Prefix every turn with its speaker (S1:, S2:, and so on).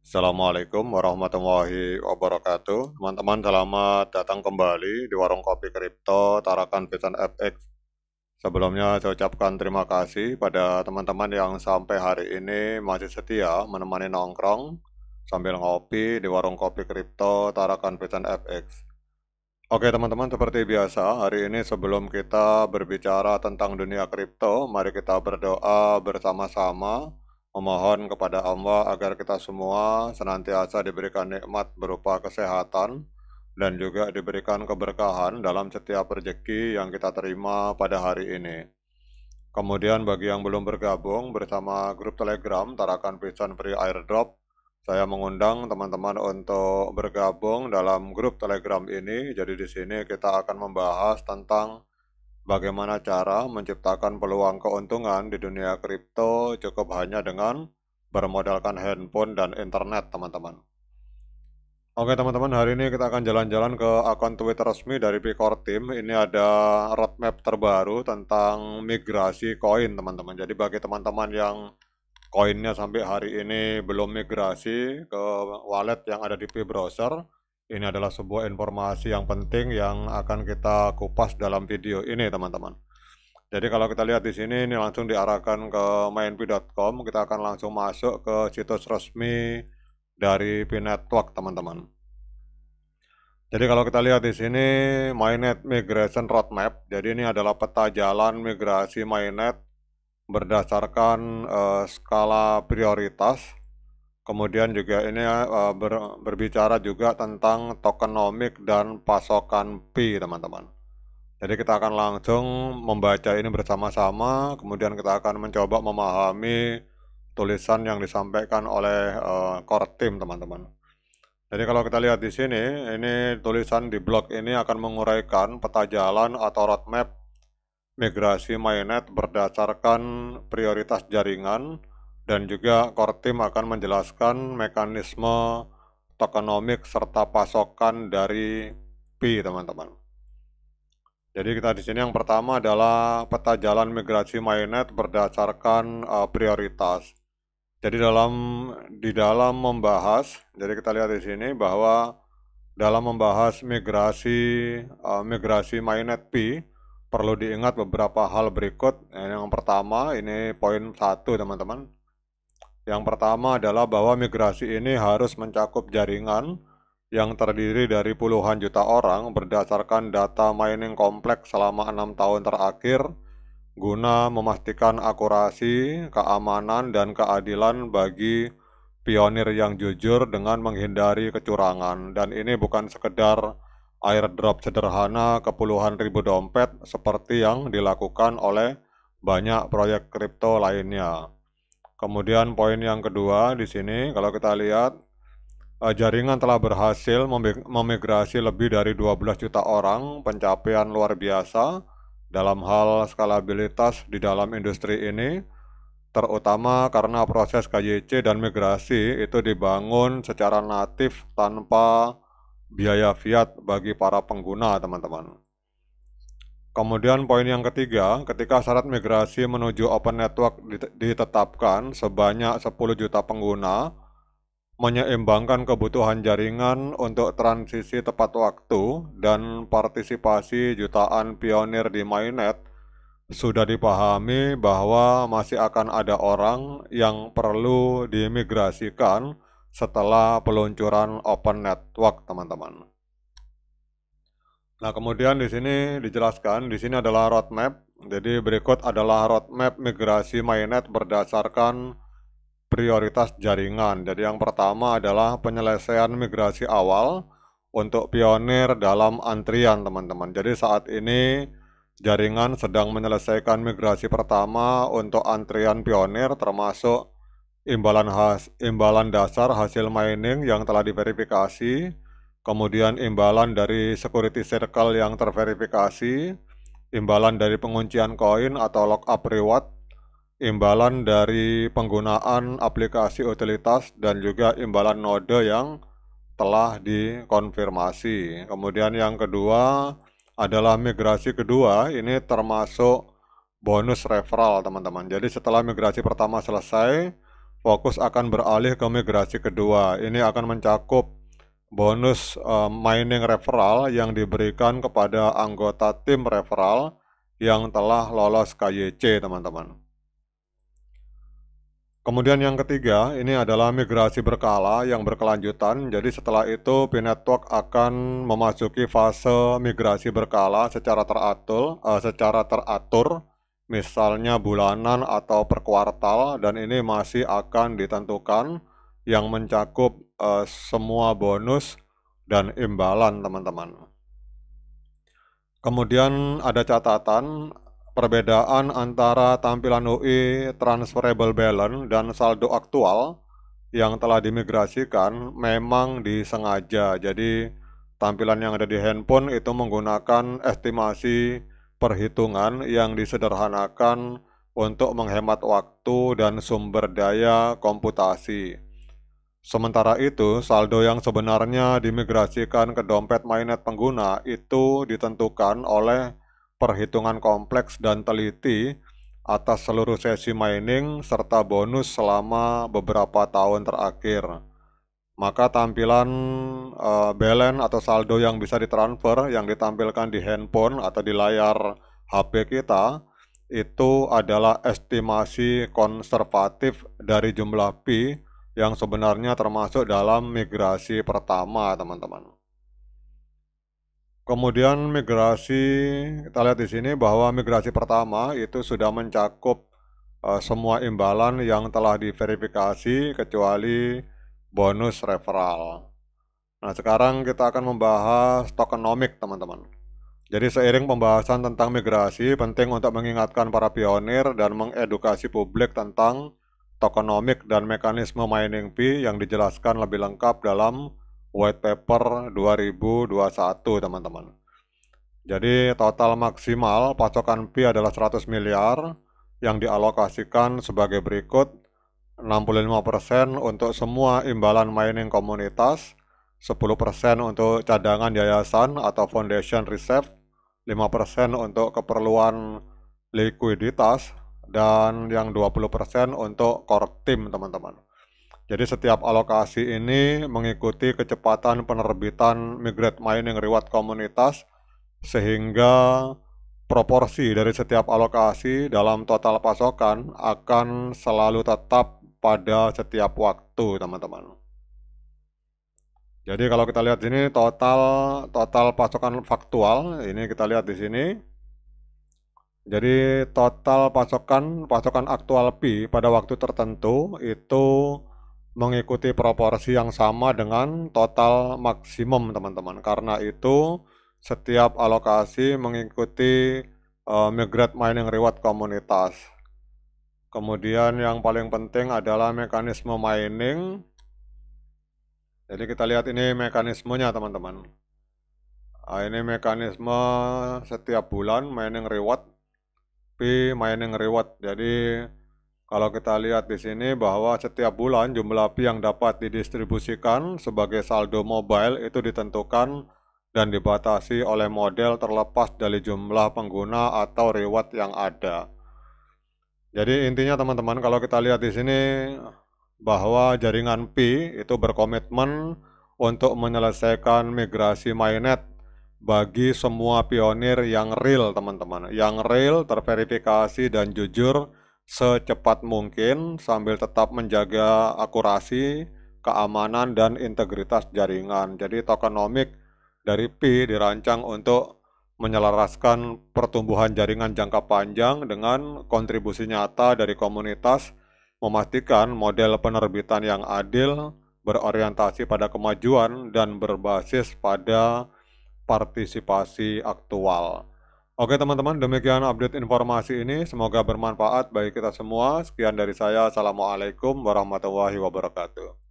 S1: Assalamualaikum warahmatullahi wabarakatuh. Teman-teman, selamat datang kembali di Warung Kopi Kripto Tarakan Vision FX. Sebelumnya saya ucapkan terima kasih pada teman-teman yang sampai hari ini masih setia menemani nongkrong sambil ngopi di Warung Kopi Kripto Tarakan Vision FX. Oke teman-teman, seperti biasa, hari ini sebelum kita berbicara tentang dunia kripto, mari kita berdoa bersama-sama, memohon kepada Allah agar kita semua senantiasa diberikan nikmat berupa kesehatan, dan juga diberikan keberkahan dalam setiap rezeki yang kita terima pada hari ini. Kemudian bagi yang belum bergabung bersama grup Telegram Tarakan Vision Free Airdrop, saya mengundang teman-teman untuk bergabung dalam grup Telegram ini. Jadi di sini kita akan membahas tentang bagaimana cara menciptakan peluang keuntungan di dunia kripto cukup hanya dengan bermodalkan handphone dan internet, teman-teman. Oke teman-teman, hari ini kita akan jalan-jalan ke akun Twitter resmi dari Picor Team. Ini ada roadmap terbaru tentang migrasi koin, teman-teman. Jadi bagi teman-teman yang koinnya sampai hari ini belum migrasi ke wallet yang ada di P-Browser, ini adalah sebuah informasi yang penting yang akan kita kupas dalam video ini, teman-teman. Jadi kalau kita lihat di sini, ini langsung diarahkan ke mainp.com. Kita akan langsung masuk ke situs resmi dari P-Network, teman-teman. Jadi kalau kita lihat di sini Mainnet Migration Roadmap. Jadi ini adalah peta jalan migrasi Mainnet berdasarkan skala prioritas. Kemudian juga ini berbicara juga tentang tokenomic dan pasokan Pi, teman-teman. Jadi kita akan langsung membaca ini bersama-sama, kemudian kita akan mencoba memahami tulisan yang disampaikan oleh core team, teman-teman. Jadi kalau kita lihat di sini, ini tulisan di blog ini akan menguraikan peta jalan atau roadmap migrasi Mainnet berdasarkan prioritas jaringan, dan juga core team akan menjelaskan mekanisme tokenomik serta pasokan dari Pi, teman-teman. Jadi kita di sini yang pertama adalah peta jalan migrasi Mainnet berdasarkan prioritas. Jadi di dalam membahas, jadi kita lihat di sini bahwa dalam membahas migrasi Mainnet Pi, perlu diingat beberapa hal berikut. Yang pertama, ini poin 1, teman-teman. Yang pertama adalah bahwa migrasi ini harus mencakup jaringan yang terdiri dari puluhan juta orang berdasarkan data mining kompleks selama 6 tahun terakhir, guna memastikan akurasi, keamanan, dan keadilan bagi pionir yang jujur dengan menghindari kecurangan. Dan ini bukan sekedar airdrop sederhana ke puluhan ribu dompet seperti yang dilakukan oleh banyak proyek kripto lainnya. Kemudian poin yang kedua di sini, kalau kita lihat, jaringan telah berhasil memigrasi lebih dari 12 juta orang, pencapaian luar biasa dalam hal skalabilitas di dalam industri ini, terutama karena proses KYC dan migrasi itu dibangun secara natif tanpa biaya fiat bagi para pengguna, teman-teman. Kemudian poin yang ketiga, ketika syarat migrasi menuju open network ditetapkan sebanyak 10 juta pengguna, menyeimbangkan kebutuhan jaringan untuk transisi tepat waktu dan partisipasi jutaan pionir di Mainnet, sudah dipahami bahwa masih akan ada orang yang perlu diimigrasikan setelah peluncuran open network, teman-teman. Nah, kemudian di sini dijelaskan, di sini adalah roadmap. Jadi berikut adalah roadmap migrasi Mainnet berdasarkan prioritas jaringan. Jadi yang pertama adalah penyelesaian migrasi awal untuk pionir dalam antrian, teman-teman. Jadi saat ini jaringan sedang menyelesaikan migrasi pertama untuk antrian pionir, termasuk imbalan dasar hasil mining yang telah diverifikasi, kemudian imbalan dari security circle yang terverifikasi, imbalan dari penguncian koin atau lockup reward, imbalan dari penggunaan aplikasi utilitas, dan juga imbalan node yang telah dikonfirmasi. Kemudian yang kedua adalah migrasi kedua, ini termasuk bonus referral, teman-teman. Jadi setelah migrasi pertama selesai, fokus akan beralih ke migrasi kedua. Ini akan mencakup bonus mining referral yang diberikan kepada anggota tim referral yang telah lolos KYC, teman-teman. Kemudian yang ketiga, ini adalah migrasi berkala yang berkelanjutan. Jadi setelah itu P-Network akan memasuki fase migrasi berkala secara teratur, misalnya bulanan atau per kuartal, dan ini masih akan ditentukan yang mencakup semua bonus dan imbalan, teman-teman. Kemudian ada catatan perbedaan antara tampilan UI transferable balance dan saldo aktual yang telah dimigrasikan memang disengaja. Jadi tampilan yang ada di handphone itu menggunakan estimasi perhitungan yang disederhanakan untuk menghemat waktu dan sumber daya komputasi. Sementara itu, saldo yang sebenarnya dimigrasikan ke dompet mainnet pengguna itu ditentukan oleh perhitungan kompleks dan teliti atas seluruh sesi mining serta bonus selama beberapa tahun terakhir. Maka tampilan balance atau saldo yang bisa ditransfer yang ditampilkan di handphone atau di layar HP kita itu adalah estimasi konservatif dari jumlah Pi yang sebenarnya termasuk dalam migrasi pertama, teman-teman. Kemudian migrasi, kita lihat di sini bahwa migrasi pertama itu sudah mencakup semua imbalan yang telah diverifikasi kecuali bonus referral. Nah, sekarang kita akan membahas tokenomic, teman-teman. Jadi seiring pembahasan tentang migrasi, penting untuk mengingatkan para pionir dan mengedukasi publik tentang tokenomic dan mekanisme mining fee yang dijelaskan lebih lengkap dalam white paper 2021, teman-teman. Jadi total maksimal pasokan fee adalah 100 miliar yang dialokasikan sebagai berikut: 65% untuk semua imbalan mining komunitas, 10% untuk cadangan yayasan atau foundation reserve, 5% untuk keperluan likuiditas, dan yang 20% untuk core team, teman-teman. Jadi setiap alokasi ini mengikuti kecepatan penerbitan migrate mining reward komunitas, sehingga proporsi dari setiap alokasi dalam total pasokan akan selalu tetap pada setiap waktu, teman-teman. Jadi kalau kita lihat sini total pasokan faktual, ini kita lihat di sini. Jadi total pasokan aktual Pi pada waktu tertentu itu mengikuti proporsi yang sama dengan total maksimum, teman-teman. Karena itu setiap alokasi mengikuti migrate mining reward komunitas. Kemudian yang paling penting adalah mekanisme mining. Jadi kita lihat ini mekanismenya, teman-teman. Nah, ini mekanisme setiap bulan mining reward, P mining reward. Jadi kalau kita lihat di sini bahwa setiap bulan jumlah P yang dapat didistribusikan sebagai saldo mobile itu ditentukan dan dibatasi oleh model terlepas dari jumlah pengguna atau reward yang ada. Jadi intinya, teman-teman, kalau kita lihat di sini bahwa jaringan Pi itu berkomitmen untuk menyelesaikan migrasi mainnet bagi semua pionir yang real, teman-teman. Yang real, terverifikasi, dan jujur secepat mungkin sambil tetap menjaga akurasi, keamanan, dan integritas jaringan. Jadi tokenomic dari Pi dirancang untuk menyelaraskan pertumbuhan jaringan jangka panjang dengan kontribusi nyata dari komunitas, memastikan model penerbitan yang adil, berorientasi pada kemajuan, dan berbasis pada partisipasi aktual. Oke, teman-teman, demikian update informasi ini. Semoga bermanfaat bagi kita semua. Sekian dari saya. Assalamualaikum warahmatullahi wabarakatuh.